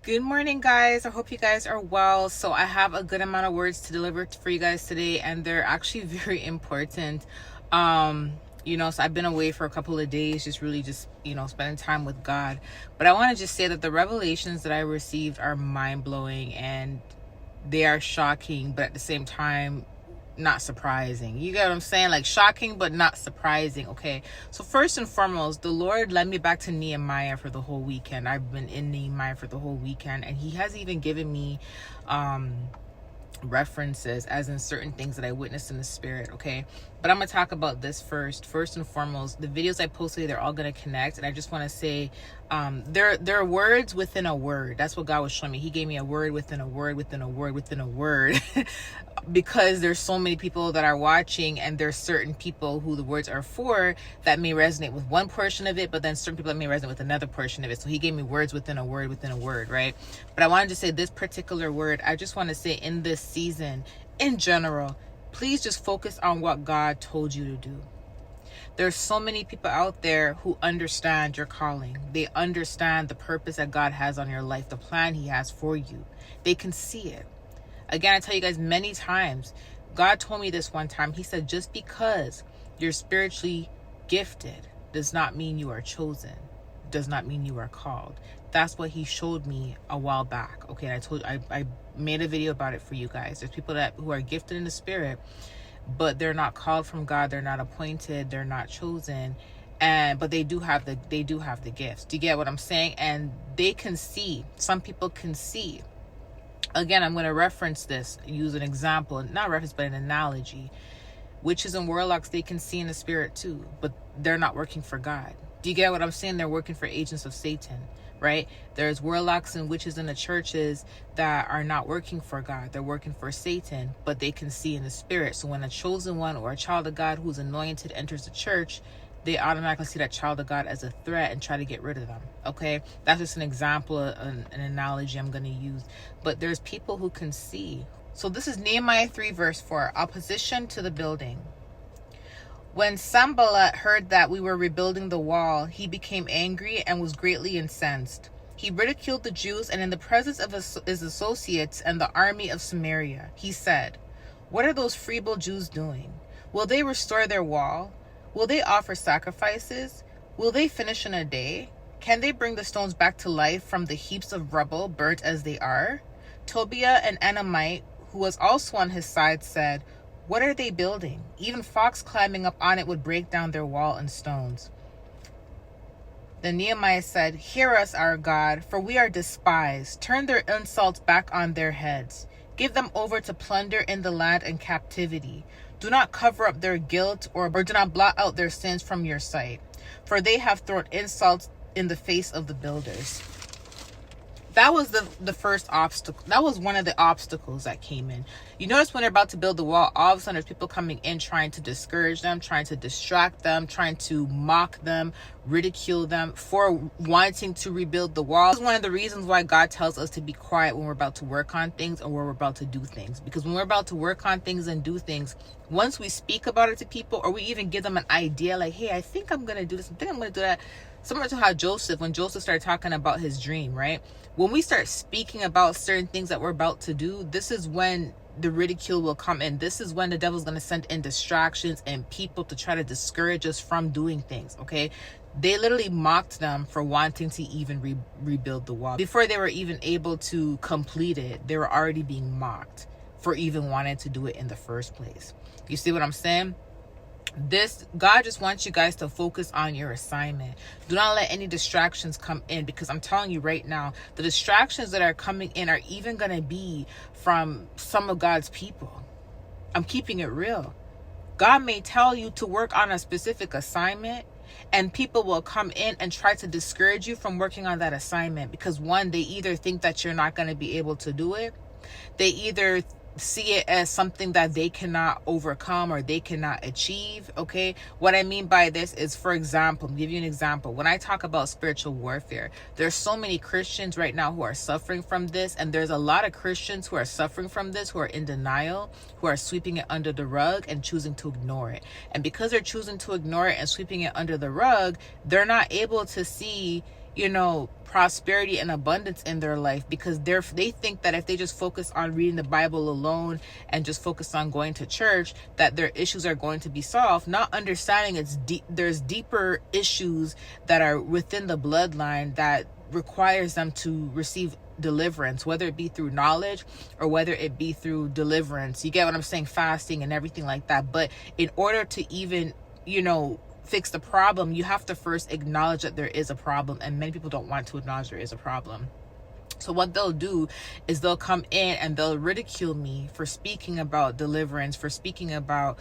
Good morning, guys. I hope you guys are well. So I have a good amount of words to deliver for you guys today, and they're actually very important. So I've been away for a couple of days, just spending time with God. But I want to just say that the revelations that I received are mind-blowing and they are shocking, but at the same time not surprising. You get what I'm saying? Like shocking but not surprising. Okay, so first and foremost, the Lord led me back to Nehemiah for the whole weekend. I've been in Nehemiah for the whole weekend, and he has even given me references as in certain things that I witnessed in the spirit. Okay, but I'm gonna talk about this first and foremost. The videos I posted, they're all gonna connect, and I just want to say there are words within a word. That's what God was showing me. He gave me a word within a word within a word within a word because there's so many people that are watching, and there's certain people who the words are for that may resonate with one portion of it, but then certain people that may resonate with another portion of it. So he gave me words within a word, right? But I wanted to say this particular word. I just want to say in this season, in general, please just focus on what God told you to do. There's so many people out there who understand your calling. They understand the purpose that God has on your life, the plan he has for you. They can see it. Again, I tell you guys many times, God told me this one time. He said, just because you're spiritually gifted does not mean you are chosen, does not mean you are called. That's what he showed me a while back. Okay, and I made a video about it for you guys. There's people who are gifted in the spirit, but they're not called from God, they're not appointed, they're not chosen, but they do have the gifts. Do you get what I'm saying? And they can see. Some people can see. Again, I'm going to reference this, use an example, not reference, but an analogy. Witches and warlocks, they can see in the spirit too, but they're not working for God. Do you get what I'm saying? They're working for agents of Satan, right? There's warlocks and witches in the churches that are not working for God. They're working for Satan, but they can see in the spirit. So when a chosen one or a child of God who's anointed enters the church, they automatically see that child of God as a threat and try to get rid of them. Okay, that's just an example, an analogy I'm going to use. But there's people who can see. So this is Nehemiah 3 verse 4, opposition to the building. When Sanballat heard that we were rebuilding the wall, he became angry and was greatly incensed. He ridiculed the Jews, and in the presence of his associates and the army of Samaria, he said, "What are those feeble Jews doing? Will they restore their wall? Will they offer sacrifices? Will they finish in a day? Can they bring the stones back to life from the heaps of rubble, burnt as they are?" Tobiah, an Anamite, who was also on his side, said, "What are they building? Even fox climbing up on it would break down their wall and stones." Then Nehemiah said, "Hear us, our God, for we are despised. Turn their insults back on their heads. Give them over to plunder in the land and captivity. Do not cover up their guilt or do not blot out their sins from your sight, for they have thrown insults in the face of the builders." That was the first obstacle. That was one of the obstacles that came in. You notice when they're about to build the wall, all of a sudden there's people coming in trying to discourage them, trying to distract them, trying to mock them, ridicule them for wanting to rebuild the wall. This is one of the reasons why God tells us to be quiet when we're about to work on things or when we're about to do things. Because when we're about to work on things and do things, once we speak about it to people or we even give them an idea like, hey, I think I'm going to do this, I think I'm going to do that. Similar to how when Joseph started talking about his dream, right? When we start speaking about certain things that we're about to do, this is when the ridicule will come in. This is when the devil's going to send in distractions and people to try to discourage us from doing things, okay? They literally mocked them for wanting to even rebuild the wall. Before they were even able to complete it, they were already being mocked for even wanting to do it in the first place. You see what I'm saying? God just wants you guys to focus on your assignment. Do not let any distractions come in, because I'm telling you right now, the distractions that are coming in are even going to be from some of God's people. I'm keeping it real. God may tell you to work on a specific assignment, and people will come in and try to discourage you from working on that assignment because, one, they either think that you're not going to be able to do it. They either see it as something that they cannot overcome or they cannot achieve. Okay, what I mean by this is, for example, I'll give you an example. When I talk about spiritual warfare, there's so many Christians right now who are suffering from this, and there's a lot of Christians who are suffering from this, who are in denial, who are sweeping it under the rug and choosing to ignore it. And because they're choosing to ignore it and sweeping it under the rug, they're not able to see prosperity and abundance in their life, because they think that if they just focus on reading the Bible alone and just focus on going to church, that their issues are going to be solved, not understanding there's deeper issues that are within the bloodline that requires them to receive deliverance, whether it be through knowledge or whether it be through deliverance. You get what I'm saying? Fasting and everything like that. But in order to even, fix the problem, you have to first acknowledge that there is a problem, and many people don't want to acknowledge there is a problem. So what they'll do is they'll come in and they'll ridicule me for speaking about deliverance, for speaking about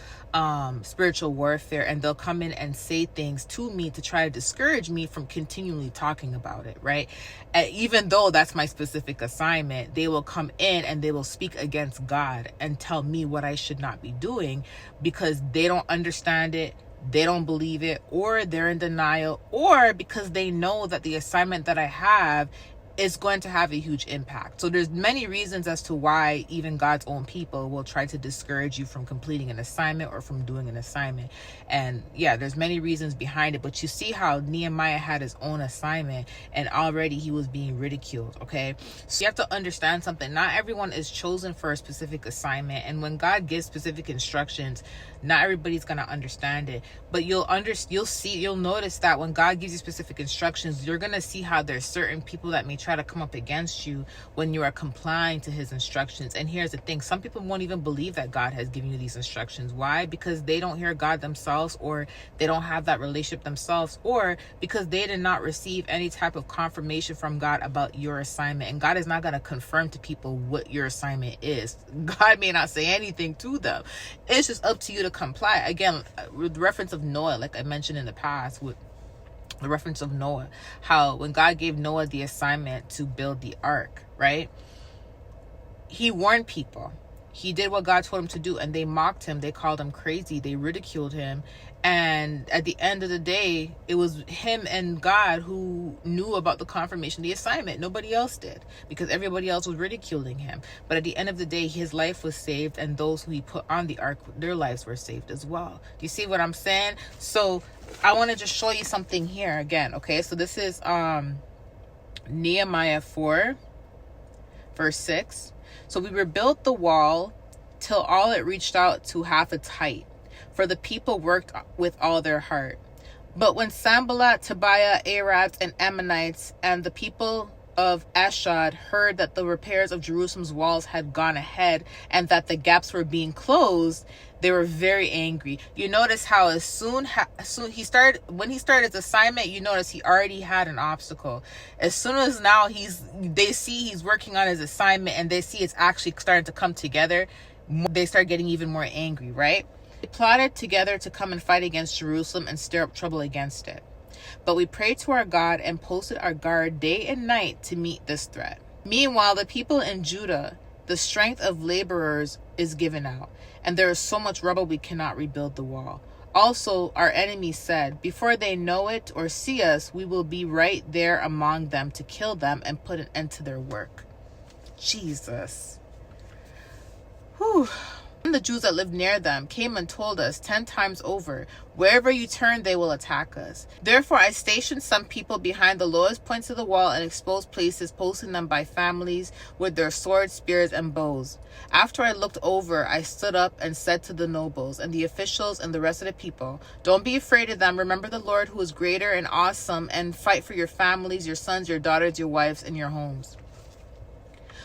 spiritual warfare, and they'll come in and say things to me to try to discourage me from continually talking about it, right? And even though that's my specific assignment, they will come in and they will speak against God and tell me what I should not be doing, because they don't understand it, they don't believe it, or they're in denial, or because they know that the assignment that I have is going to have a huge impact. So there's many reasons as to why even God's own people will try to discourage you from completing an assignment or from doing an assignment. And yeah, there's many reasons behind it, but you see how Nehemiah had his own assignment and already he was being ridiculed, okay? So you have to understand something. Not everyone is chosen for a specific assignment, and when God gives specific instructions, not everybody's going to understand it, but you'll notice that when God gives you specific instructions, you're going to see how there's certain people that may try to come up against you when you are complying to his instructions. And here's the thing, some people won't even believe that God has given you these instructions. Why? Because they don't hear God themselves, or they don't have that relationship themselves, or because they did not receive any type of confirmation from God about your assignment. And God is not going to confirm to people what your assignment is. God may not say anything to them. It's just up to you to comply. Again, with reference of Noah, like I mentioned in the past, with the reference of Noah, how when God gave Noah the assignment to build the ark, right? He warned people. He did what God told him to do, and they mocked him. They called him crazy. They ridiculed him. And at the end of the day, it was him and God who knew about the confirmation, the assignment. Nobody else did, because everybody else was ridiculing him. But at the end of the day, his life was saved, and those who he put on the ark, their lives were saved as well. Do you see what I'm saying? So I want to just show you something here again, okay? So this is Nehemiah 4, verse 6. So we rebuilt the wall till all it reached out to half its height, for the people worked with all their heart. But when Sanballat, Tobiah, Arabs, and Ammonites, and the people of Ashdod heard that the repairs of Jerusalem's walls had gone ahead and that the gaps were being closed, they were very angry. You notice how when he started his assignment, you notice he already had an obstacle. As soon as now they see he's working on his assignment and they see it's actually starting to come together, they start getting even more angry, right? They plotted together to come and fight against Jerusalem and stir up trouble against it. But we prayed to our God and posted our guard day and night to meet this threat. Meanwhile, the people in Judah, the strength of laborers is given out, and there is so much rubble we cannot rebuild the wall. Also, our enemies said, before they know it or see us, we will be right there among them to kill them and put an end to their work. Jesus. Whew. The Jews that lived near them came and told us 10 times over, wherever you turn, they will attack us. Therefore, I stationed some people behind the lowest points of the wall and exposed places, posting them by families with their swords, spears, and bows. After I looked over, I stood up and said to the nobles and the officials and the rest of the people, don't be afraid of them. Remember the Lord who is greater and awesome, and fight for your families, your sons, your daughters, your wives, and your homes.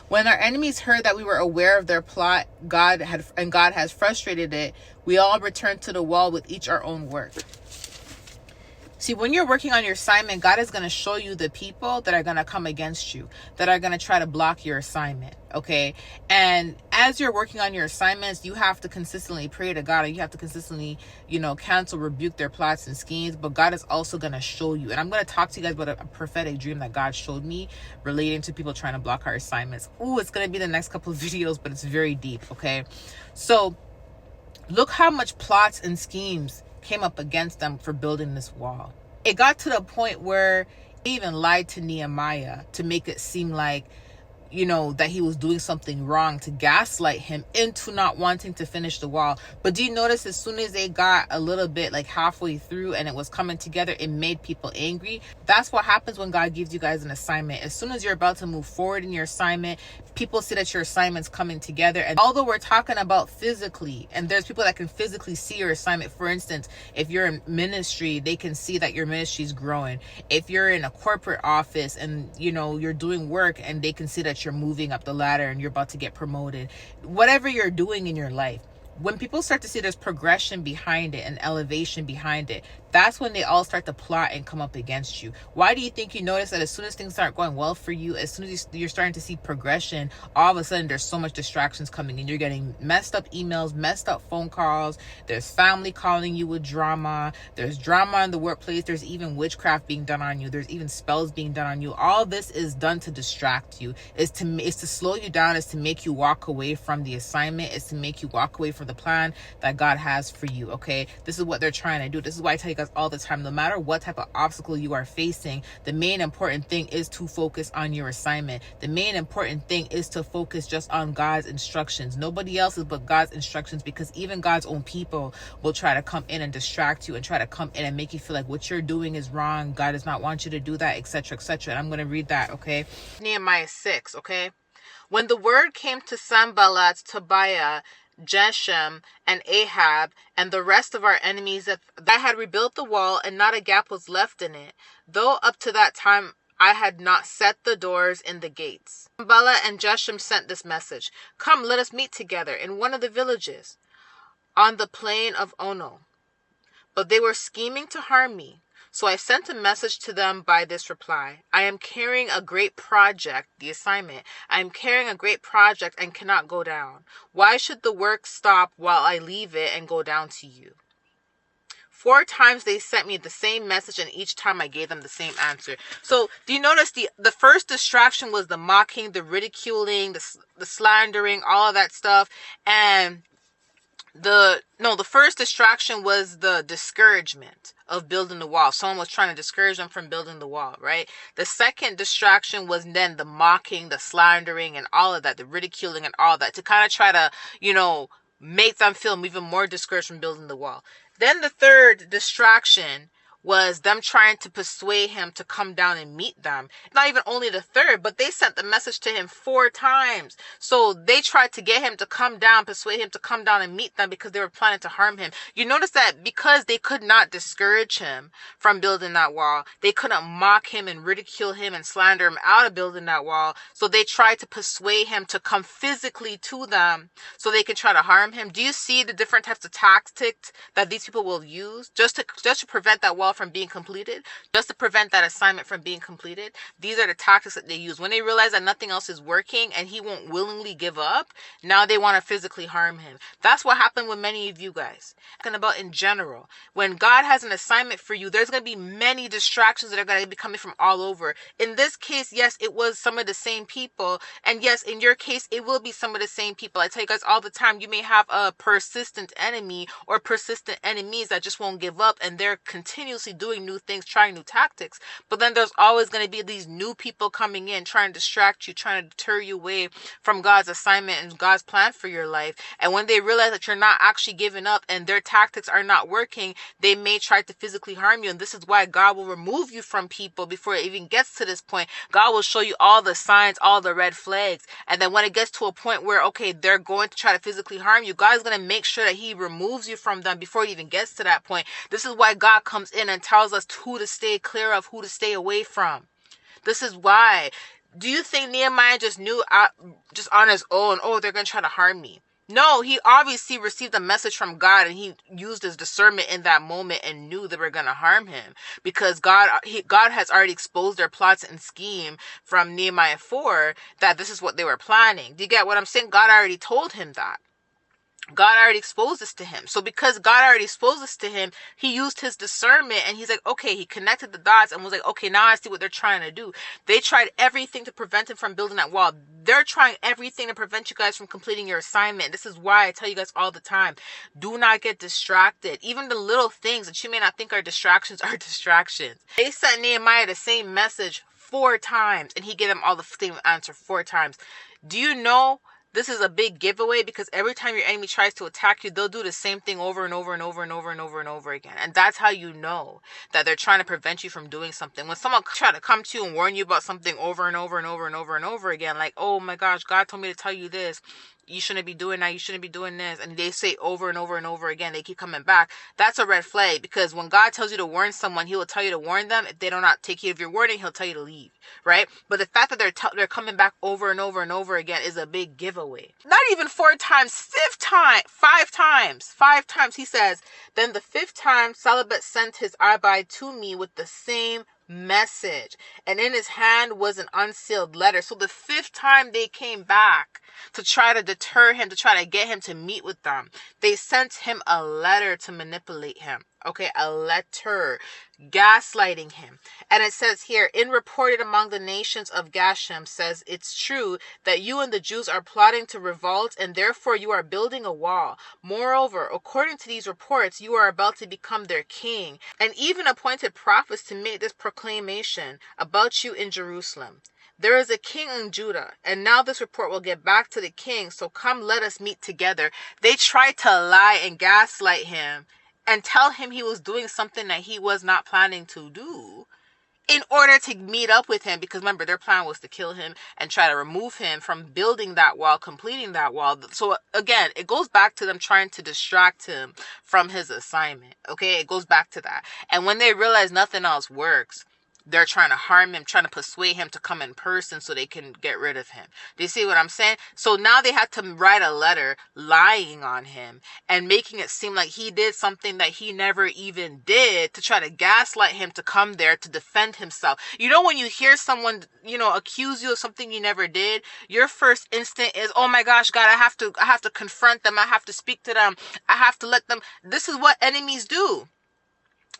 When our enemies heard that we were aware of their plot, God has frustrated it, we all returned to the wall with each our own work. See, when you're working on your assignment, God is going to show you the people that are going to come against you, that are going to try to block your assignment, okay? And as you're working on your assignments, you have to consistently pray to God, and you have to consistently, cancel, rebuke their plots and schemes, but God is also going to show you. And I'm going to talk to you guys about a prophetic dream that God showed me relating to people trying to block our assignments. Ooh, it's going to be the next couple of videos, but it's very deep, okay? So look how much plots and schemes came up against them for building this wall. It got to the point where they even lied to Nehemiah to make it seem like, you know, that he was doing something wrong, to gaslight him into not wanting to finish the wall. But do you notice as soon as they got a little bit like halfway through and it was coming together, it made people angry? That's what happens when God gives you guys an assignment. As soon as you're about to move forward in your assignment, people see that your assignment's coming together. And although we're talking about physically, and there's people that can physically see your assignment. For instance, if you're in ministry, they can see that your ministry is growing. If you're in a corporate office and, you know, you're doing work, and they can see that you're moving up the ladder and you're about to get promoted. Whatever you're doing in your life, when people start to see there's progression behind it and elevation behind it, that's when they all start to plot and come up against you. Why do you think you notice that as soon as things start going well for you, as soon as you're starting to see progression, all of a sudden there's so much distractions coming in? You're getting messed up emails, messed up phone calls. There's family calling you with drama. There's drama in the workplace. There's even witchcraft being done on you. There's even spells being done on you. All this is done to distract you. Is to slow you down. Is to make you walk away from the assignment. Is to make you walk away from the plan that God has for you. Okay, this is what they're trying to do. This is why I tell you guys all the time, no matter what type of obstacle you are facing, the main important thing is to focus on your assignment. The main important thing is to focus just on God's instructions. Nobody else's but God's instructions, because even God's own people will try to come in and distract you and try to come in and make you feel like what you're doing is wrong. God does not want you to do that, etc., etc. And I'm going to read that, okay? Nehemiah 6, okay? When the word came to Sanballat, Tobiah, Geshem, and Ahab, and the rest of our enemies, that I had rebuilt the wall and not a gap was left in it, though up to that time I had not set the doors in the gates. Sanballat and Geshem sent this message: "Come, let us meet together in one of the villages on the plain of Ono." But they were scheming to harm me. So I sent a message to them by this reply: I am carrying a great project, the assignment. I am carrying a great project and cannot go down. Why should the work stop while I leave it and go down to you? 4 times they sent me the same message, and each time I gave them the same answer. So do you notice the first distraction was the mocking, the ridiculing, the slandering, all of that stuff. And the first distraction was the discouragement of building the wall. Someone was trying to discourage them from building the wall, right? The second distraction was then the mocking, the slandering, and all of that, the ridiculing and all that, to kind of try to, make them feel even more discouraged from building the wall. Then the third distraction was them trying to persuade him to come down and meet them. Not even only the third, but they sent the message to him 4 times. So they tried to get him to come down, persuade him to come down and meet them, because they were planning to harm him. You notice that because they could not discourage him from building that wall, they couldn't mock him and ridicule him and slander him out of building that wall. So they tried to persuade him to come physically to them so they could try to harm him. Do you see the different types of tactics that these people will use just to prevent that wall from being completed, just to prevent that assignment from being completed? These are the tactics that they use. When they realize that nothing else is working and he won't willingly give up, now they want to physically harm him. That's what happened with many of you guys. Talking about in general, when God has an assignment for you, there's going to be many distractions that are going to be coming from all over. In this case, yes, it was some of the same people, and yes, in your case, it will be some of the same people. I tell you guys all the time, you may have a persistent enemy or persistent enemies that just won't give up, and they're continuously doing new things, trying new tactics. But then there's always going to be these new people coming in, trying to distract you, trying to deter you away from God's assignment and God's plan for your life. And when they realize that you're not actually giving up and their tactics are not working, they may try to physically harm you. And this is why God will remove you from people before it even gets to this point. God will show you all the signs, all the red flags. And then when it gets to a point where, okay, they're going to try to physically harm you, God is going to make sure that he removes you from them before it even gets to that point. This is why God comes in and tells us who to stay clear of, who to stay away from. This is why. Do you think Nehemiah just knew just on his own, oh, they're going to try to harm me? No, he obviously received a message from God, and he used his discernment in that moment and knew they were going to harm him, because God has already exposed their plots and scheme from Nehemiah 4 that this is what they were planning. Do you get what I'm saying? God already told him that. God already exposed this to him. So because God already exposed this to him, he used his discernment, and he's like, okay, he connected the dots and was like, okay, now I see what they're trying to do. They tried everything to prevent him from building that wall. They're trying everything to prevent you guys from completing your assignment. This is why I tell you guys all the time, do not get distracted. Even the little things that you may not think are distractions are distractions. They sent Nehemiah the same message 4 times, and he gave them all the same answer 4 times. Do you know this is a big giveaway? Because every time your enemy tries to attack you, they'll do the same thing over and over and over and over and over and over again. And that's how you know that they're trying to prevent you from doing something. When someone try to come to you and warn you about something over and over and over and over and over again, like, oh my gosh, God told me to tell you this. You shouldn't be doing that. You shouldn't be doing this. And they say over and over and over again, they keep coming back. That's a red flag, because when God tells you to warn someone, he will tell you to warn them. If they do not take heed of your warning, he'll tell you to leave, right? But the fact that they're coming back over and over and over again is a big giveaway. Not even 4 times, 5 times, 5 times, 5 times. He says, then the 5th time, Celibate sent his Abide to me with the same message, and in his hand was an unsealed letter. So the 5th time they came back to try to deter him, to try to get him to meet with them, they sent him a letter to manipulate him. Okay, a letter, gaslighting him. And it says here, in reported among the nations of Gashem, says, it's true that you and the Jews are plotting to revolt, and therefore you are building a wall. Moreover, according to these reports, you are about to become their king, and even appointed prophets to make this proclamation about you in Jerusalem. There is a king in Judah, and now this report will get back to the king, so come let us meet together. They tried to lie and gaslight him and tell him he was doing something that he was not planning to do in order to meet up with him, because remember, their plan was to kill him and try to remove him from building that wall, completing that wall. So again, it goes back to them trying to distract him from his assignment. Okay, it goes back to that. And when they realize nothing else works, they're trying to harm him, trying to persuade him to come in person so they can get rid of him. Do you see what I'm saying? So now they had to write a letter lying on him and making it seem like he did something that he never even did, to try to gaslight him to come there to defend himself. You know, when you hear someone, accuse you of something you never did, your first instinct is, oh my gosh, God, I have to confront them. I have to speak to them. I have to let them. This is what enemies do.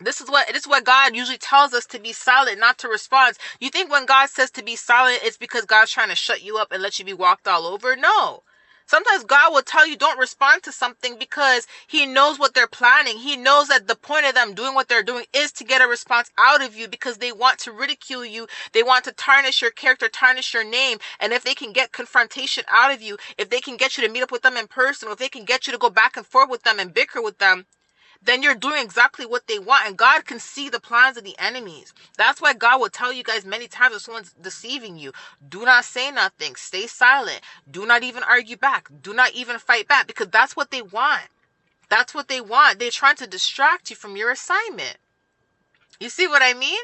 This is what God usually tells us, to be silent, not to respond. You think when God says to be silent, it's because God's trying to shut you up and let you be walked all over? No. Sometimes God will tell you don't respond to something because he knows what they're planning. He knows that the point of them doing what they're doing is to get a response out of you, because they want to ridicule you. They want to tarnish your character, tarnish your name. And if they can get confrontation out of you, if they can get you to meet up with them in person, or if they can get you to go back and forth with them and bicker with them, then you're doing exactly what they want. And God can see the plans of the enemies. That's why God will tell you guys many times if someone's deceiving you, do not say nothing. Stay silent. Do not even argue back. Do not even fight back, because that's what they want. That's what they want. They're trying to distract you from your assignment. You see what I mean?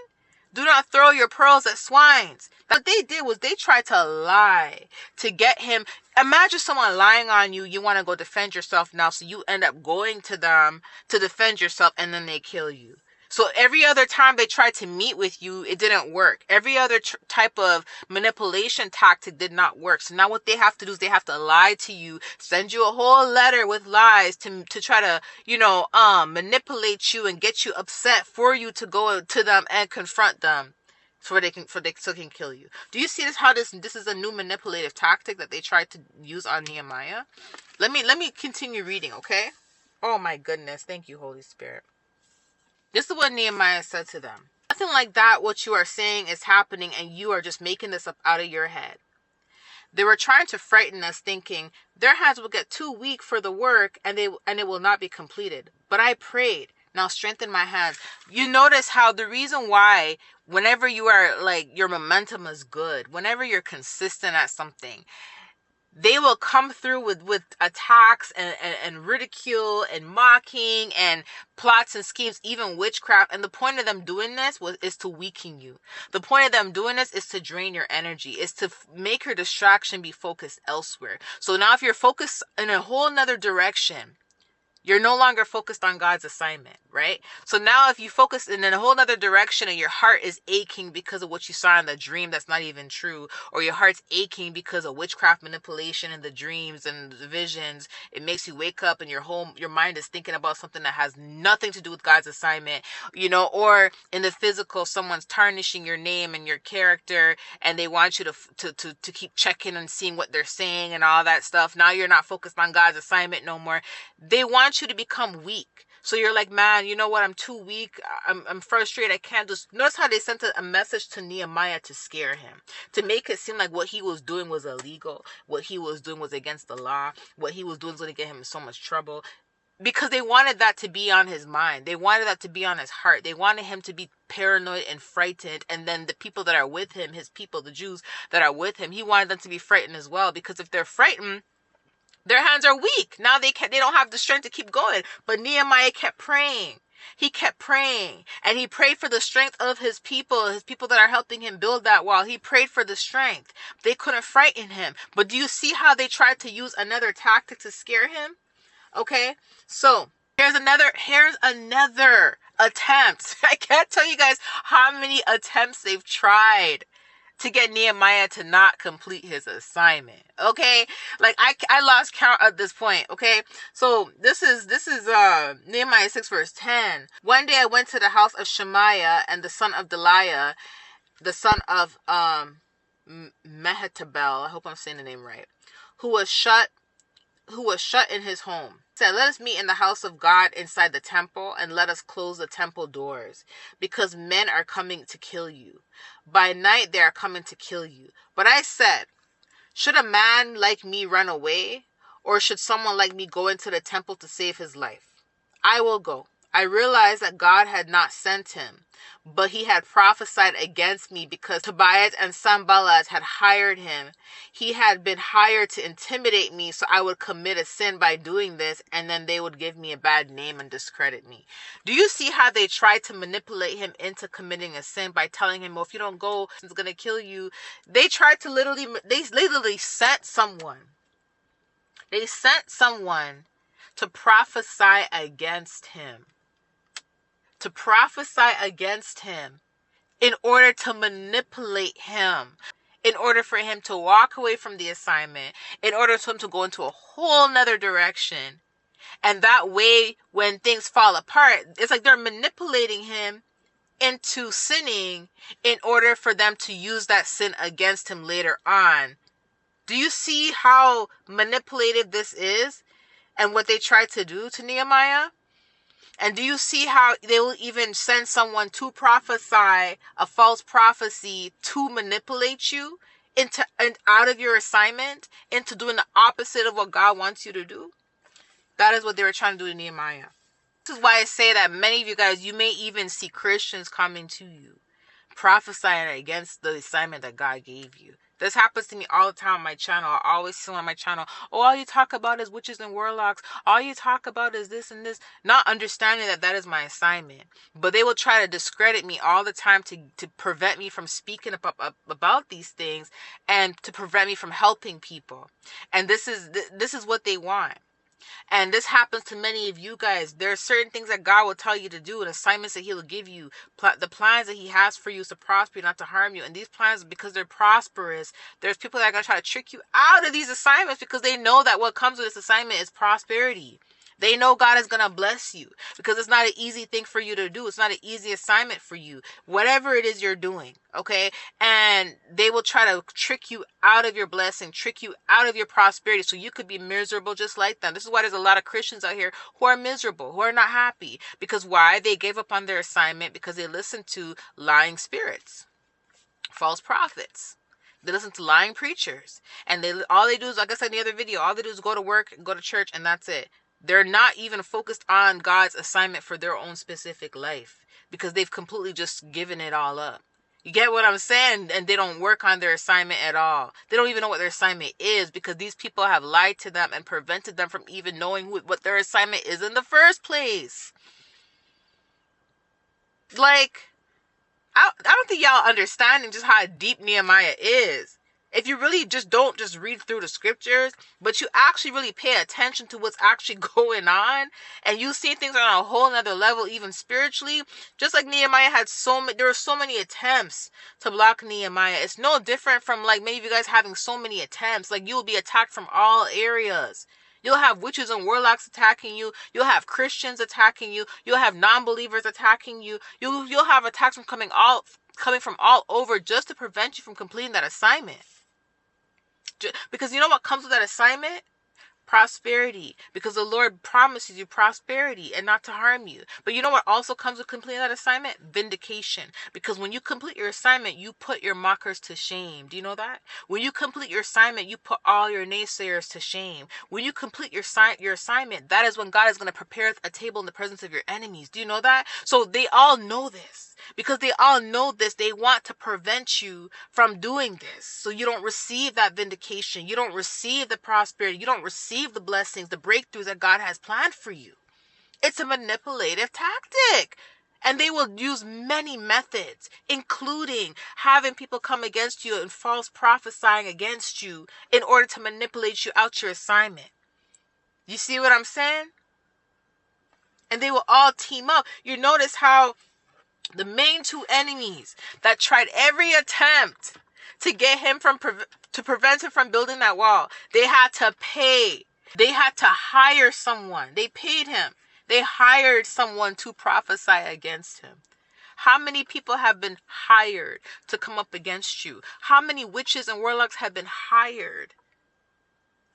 Do not throw your pearls at swines. What they did was they tried to lie to get him. Imagine someone lying on you. You want to go defend yourself now, so you end up going to them to defend yourself, and then they kill you. So every other time they tried to meet with you, it didn't work. Every other type of manipulation tactic did not work. So now what they have to do is they have to lie to you, send you a whole letter with lies to try to, manipulate you and get you upset for you to go to them and confront them. So they can kill you. Do you see how this is a new manipulative tactic that they tried to use on Nehemiah? Let me continue reading, okay? Oh my goodness, thank you, Holy Spirit. This is what Nehemiah said to them. Nothing like that. What you are saying is happening, and you are just making this up out of your head. They were trying to frighten us, thinking their hands will get too weak for the work, and it will not be completed. But I prayed, now strengthen my hands. You notice how the reason why, whenever you are your momentum is good, whenever you're consistent at something, they will come through with attacks and ridicule and mocking and plots and schemes, even witchcraft. And the point of them doing this is to weaken you. The point of them doing this is to drain your energy, is to make your distraction be focused elsewhere. So now if you're focused in a whole nother direction, you're no longer focused on God's assignment, right? So now if you focus in a whole other direction and your heart is aching because of what you saw in the dream that's not even true, or your heart's aching because of witchcraft manipulation in the dreams and the visions, it makes you wake up and your mind is thinking about something that has nothing to do with God's assignment, or in the physical, someone's tarnishing your name and your character, and they want you to keep checking and seeing what they're saying and all that stuff. Now you're not focused on God's assignment no more. They want you to become weak So you're like, man, you know what? I'm too weak. I'm frustrated. I can't just. Notice how they sent a message to Nehemiah to scare him, to make it seem like what he was doing was illegal, what he was doing was against the law, what he was doing was going to get him in so much trouble. Because they wanted that to be on his mind. They wanted that to be on his heart. They wanted him to be paranoid and frightened. And then the people that are with him, his people, the Jews that are with him, he wanted them to be frightened as well. Because if they're frightened, their hands are weak. Now they don't have the strength to keep going. But Nehemiah kept praying. He kept praying. And he prayed for the strength of his people that are helping him build that wall. He prayed for the strength. They couldn't frighten him. But do you see how they tried to use another tactic to scare him? Okay, so here's another attempt. I can't tell you guys how many attempts they've tried to get Nehemiah to not complete his assignment. Okay, like I lost count at this point. Okay, so this is Nehemiah 6 verse 10. One day I went to the house of Shemaiah and the son of Deliah, the son of Mehetabel. I hope I'm saying the name right. Who was shut in his home. Said, let us meet in the house of God inside the temple, and let us close the temple doors, because men are coming to kill you. By night they are coming to kill you. But I said, should a man like me run away, or should someone like me go into the temple to save his life? I will go. I realized that God had not sent him, but he had prophesied against me because Tobias and Sanballat had hired him. He had been hired to intimidate me so I would commit a sin by doing this, and then they would give me a bad name and discredit me. Do you see how they tried to manipulate him into committing a sin by telling him, well, if you don't go, it's going to kill you? They tried to literally sent someone. They sent someone to prophesy against him. To prophesy against him in order to manipulate him, in order for him to walk away from the assignment, in order for him to go into a whole nother direction. And that way, when things fall apart, it's like they're manipulating him into sinning in order for them to use that sin against him later on. Do you see how manipulative this is and what they tried to do to Nehemiah? And do you see how they will even send someone to prophesy a false prophecy to manipulate you into and out of your assignment, into doing the opposite of what God wants you to do? That is what they were trying to do to Nehemiah. This is why I say that many of you guys, you may even see Christians coming to you, prophesying against the assignment that God gave you. This happens to me all the time on my channel. I always see on my channel, oh, all you talk about is witches and warlocks. All you talk about is this and this. Not understanding that that is my assignment. But they will try to discredit me all the time to prevent me from speaking about these things and to prevent me from helping people. And this is what they want. And this happens to many of you guys. There are certain things that God will tell you to do and assignments that he will give you. The plans that he has for you is to prosper you, not to harm you. And these plans, because they're prosperous, there's people that are going to try to trick you out of these assignments because they know that what comes with this assignment is prosperity. They know God is going to bless you because it's not an easy thing for you to do. It's not an easy assignment for you. Whatever it is you're doing, okay? And they will try to trick you out of your blessing, trick you out of your prosperity so you could be miserable just like them. This is why there's a lot of Christians out here who are miserable, who are not happy. Because why? They gave up on their assignment because they listened to lying spirits, false prophets. They listen to lying preachers. And all they do is, like I said in the other video, all they do is go to work, go to church, and that's it. They're not even focused on God's assignment for their own specific life because they've completely just given it all up. You get what I'm saying? And they don't work on their assignment at all. They don't even know what their assignment is because these people have lied to them and prevented them from even knowing what their assignment is in the first place. Like, I don't think y'all understanding just how deep Nehemiah is. If you really just don't just read through the scriptures, but you actually really pay attention to what's actually going on, and you see things on a whole nother level, even spiritually, just like Nehemiah had there were so many attempts to block Nehemiah. It's no different from like many of you guys having so many attempts. Like you will be attacked from all areas. You'll have witches and warlocks attacking you. You'll have Christians attacking you. You'll have non-believers attacking you. You'll have attacks coming from all over just to prevent you from completing that assignment. Because you know what comes with that assignment? Prosperity, because the Lord promises you prosperity and not to harm you. But you know what also comes with completing that assignment? Vindication. Because when you complete your assignment, you put your mockers to shame. Do you know that? When you complete your assignment, you put all your naysayers to shame. When you complete your assignment, that is when God is going to prepare a table in the presence of your enemies. Do you know that? So they all know this. Because they all know this, they want to prevent you from doing this. So you don't receive that vindication. You don't receive the prosperity. You don't receive the blessings, the breakthroughs that God has planned for you. It's a manipulative tactic. And they will use many methods, including having people come against you and false prophesying against you in order to manipulate you out your assignment. You see what I'm saying? And they will all team up. You notice how the main two enemies that tried every attempt to get him to prevent him from building that wall, they had to pay. They had to hire someone. They paid him. They hired someone to prophesy against him. How many people have been hired to come up against you? How many witches and warlocks have been hired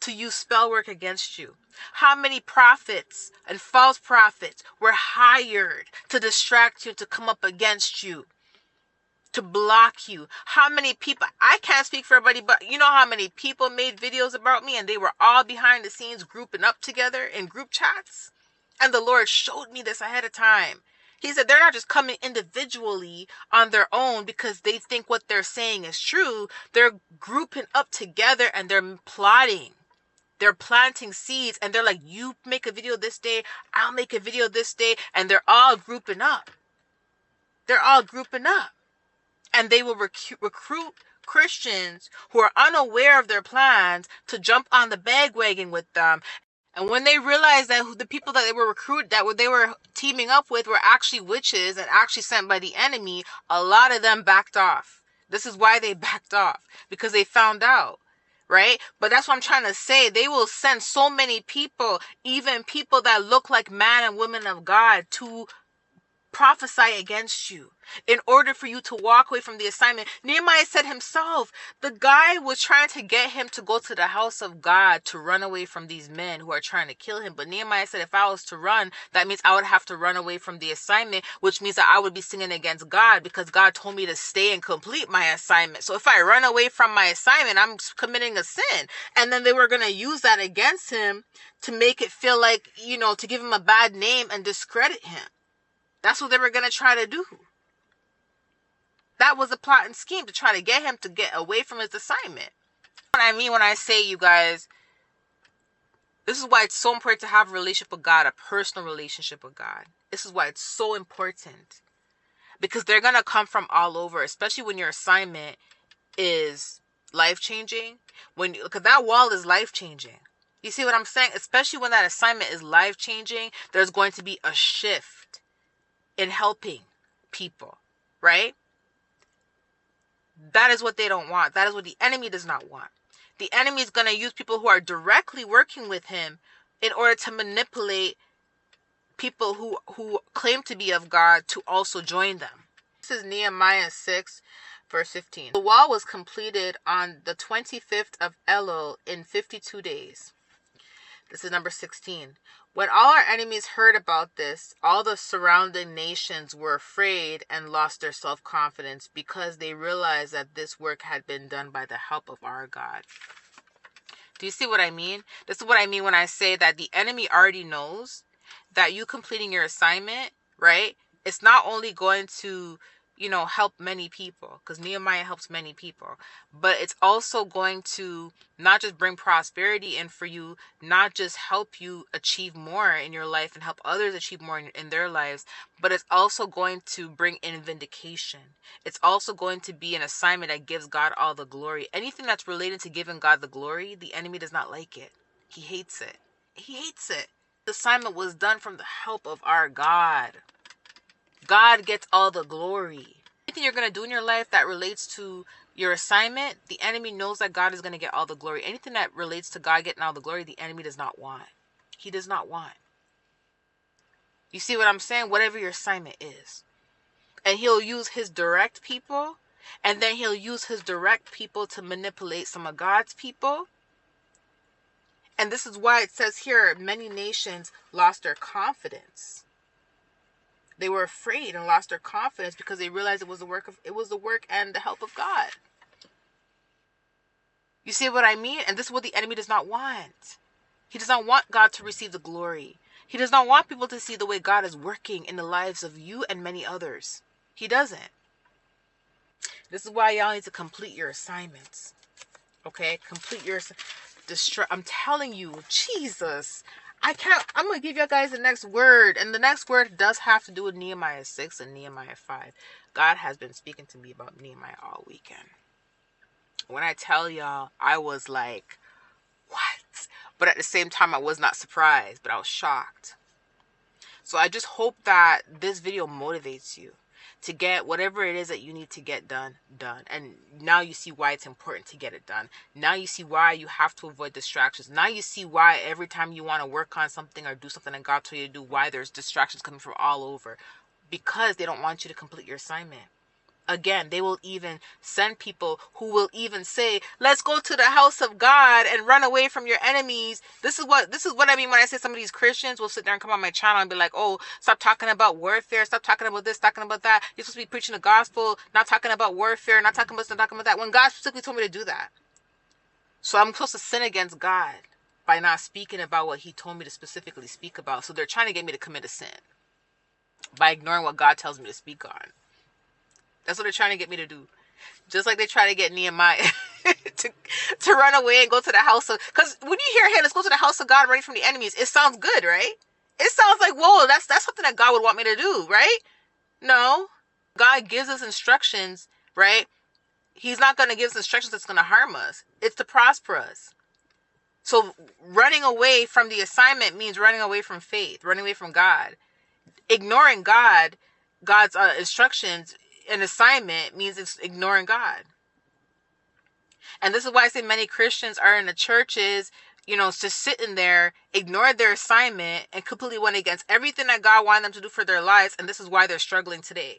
to use spell work against you? How many prophets and false prophets were hired to distract you, to come up against you, to block you? How many people, I can't speak for everybody, but you know how many people made videos about me and they were all behind the scenes grouping up together in group chats? And the Lord showed me this ahead of time. He said they're not just coming individually on their own because they think what they're saying is true. They're grouping up together and they're plotting. They're planting seeds and they're like, you make a video this day, I'll make a video this day. And they're all grouping up. They're all grouping up. And they will recruit Christians who are unaware of their plans to jump on the bandwagon with them. And when they realized that the people that they were recruited, that they were teaming up with were actually witches and actually sent by the enemy, a lot of them backed off. This is why they backed off, because they found out. Right? But that's what I'm trying to say. They will send so many people, even people that look like man and women of God, to prophesy against you in order for you to walk away from the assignment. Nehemiah said himself, the guy was trying to get him to go to the house of God to run away from these men who are trying to kill him. But Nehemiah said, if I was to run, that means I would have to run away from the assignment, which means that I would be sinning against God, because God told me to stay and complete my assignment. So if I run away from my assignment, I'm committing a sin. And then they were going to use that against him to make it feel like, to give him a bad name and discredit him. That's what they were going to try to do. That was a plot and scheme to try to get him to get away from his assignment. What I mean when I say, you guys, this is why it's so important to have a relationship with God, a personal relationship with God. This is why it's so important. Because they're going to come from all over, especially when your assignment is life-changing. Because that wall is life-changing. You see what I'm saying? Especially when that assignment is life-changing, there's going to be a shift in helping people, right? That is what they don't want. That is what the enemy does not want. The enemy is going to use people who are directly working with him in order to manipulate people who claim to be of God to also join them. This is Nehemiah 6, verse 15. The wall was completed on the 25th of Elul in 52 days. This is number 16. When all our enemies heard about this, all the surrounding nations were afraid and lost their self-confidence because they realized that this work had been done by the help of our God. Do you see what I mean? This is what I mean when I say that the enemy already knows that you completing your assignment, right? It's not only going to, help many people, because Nehemiah helps many people, but it's also going to not just bring prosperity in for you, not just help you achieve more in your life and help others achieve more in their lives, but it's also going to bring in vindication. It's also going to be an assignment that gives God all the glory. Anything that's related to giving God the glory, the enemy does not like it. He hates it. He hates it. The assignment was done from the help of our God. God gets all the glory. Anything you're going to do in your life that relates to your assignment, the enemy knows that God is going to get all the glory. Anything that relates to God getting all the glory, the enemy does not want. He does not want. You see what I'm saying? Whatever your assignment is. And he'll use his direct people, and then he'll use his direct people to manipulate some of God's people. And this is why it says here, many nations lost their confidence. They were afraid and lost their confidence because they realized it was the work and the help of God. You see what I mean? And this is what the enemy does not want. He does not want God to receive the glory. He does not want people to see the way God is working in the lives of you and many others. He doesn't. This is why y'all need to complete your assignments. Okay? Complete your I'm telling you, Jesus. I'm going to give you guys the next word. And the next word does have to do with Nehemiah 6 and Nehemiah 5. God has been speaking to me about Nehemiah all weekend. When I tell y'all, I was like, what? But at the same time, I was not surprised, but I was shocked. So I just hope that this video motivates you to get whatever it is that you need to get done. And now you see why it's important to get it done. Now you see why you have to avoid distractions. Now you see why every time you want to work on something or do something that God told you to do, why there's distractions coming from all over. Because they don't want you to complete your assignment. Again, they will even send people who will even say, let's go to the house of God and run away from your enemies. This is what I mean when I say some of these Christians will sit there and come on my channel and be like, oh, stop talking about warfare. Stop talking about this, talking about that. You're supposed to be preaching the gospel, not talking about warfare, not talking about this, not talking about that. When God specifically told me to do that. So I'm supposed to sin against God by not speaking about what he told me to specifically speak about. So they're trying to get me to commit a sin by ignoring what God tells me to speak on. That's what they're trying to get me to do. Just like they try to get Nehemiah to run away and go to the house of... Because when you hear, hey, let's go to the house of God running from the enemies, it sounds good, right? It sounds like, whoa, that's something that God would want me to do, right? No. God gives us instructions, right? He's not going to give us instructions that's going to harm us. It's to prosper us. So running away from the assignment means running away from faith, running away from God. Ignoring God's instructions... An assignment means it's ignoring God. And this is why I say many Christians are in the churches, just sitting there, ignored their assignment, and completely went against everything that God wanted them to do for their lives. And this is why they're struggling today.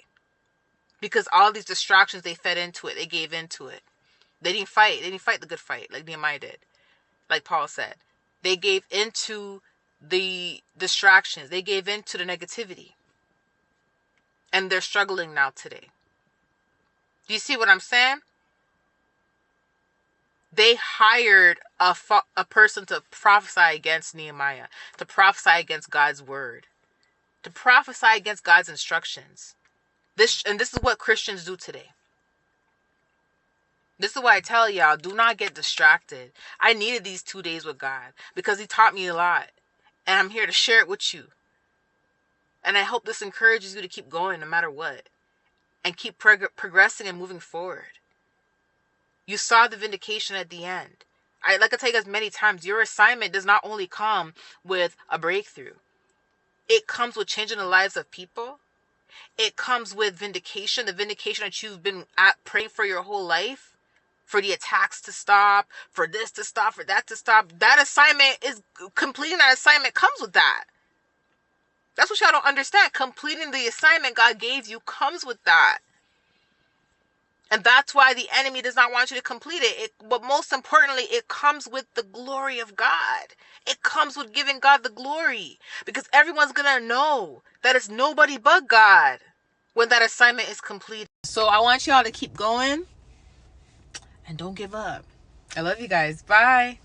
Because all these distractions, they fed into it. They gave into it. They didn't fight. They didn't fight the good fight like Nehemiah did. Like Paul said. They gave into the distractions. They gave into the negativity. And they're struggling now today. Do you see what I'm saying? They hired a person to prophesy against Nehemiah, to prophesy against God's word, to prophesy against God's instructions. This is what Christians do today. This is why I tell y'all, do not get distracted. I needed these 2 days with God because he taught me a lot. And I'm here to share it with you. And I hope this encourages you to keep going no matter what. And keep progressing and moving forward. You saw the vindication at the end. Like I tell you guys many times, your assignment does not only come with a breakthrough. It comes with changing the lives of people. It comes with vindication, the vindication that you've been praying for your whole life. For the attacks to stop, for this to stop, for that to stop. That assignment completing that assignment comes with that. That's what y'all don't understand. Completing the assignment God gave you comes with that. And that's why the enemy does not want you to complete it. But most importantly, it comes with the glory of God. It comes with giving God the glory. Because everyone's going to know that it's nobody but God when that assignment is complete. So I want y'all to keep going and don't give up. I love you guys. Bye.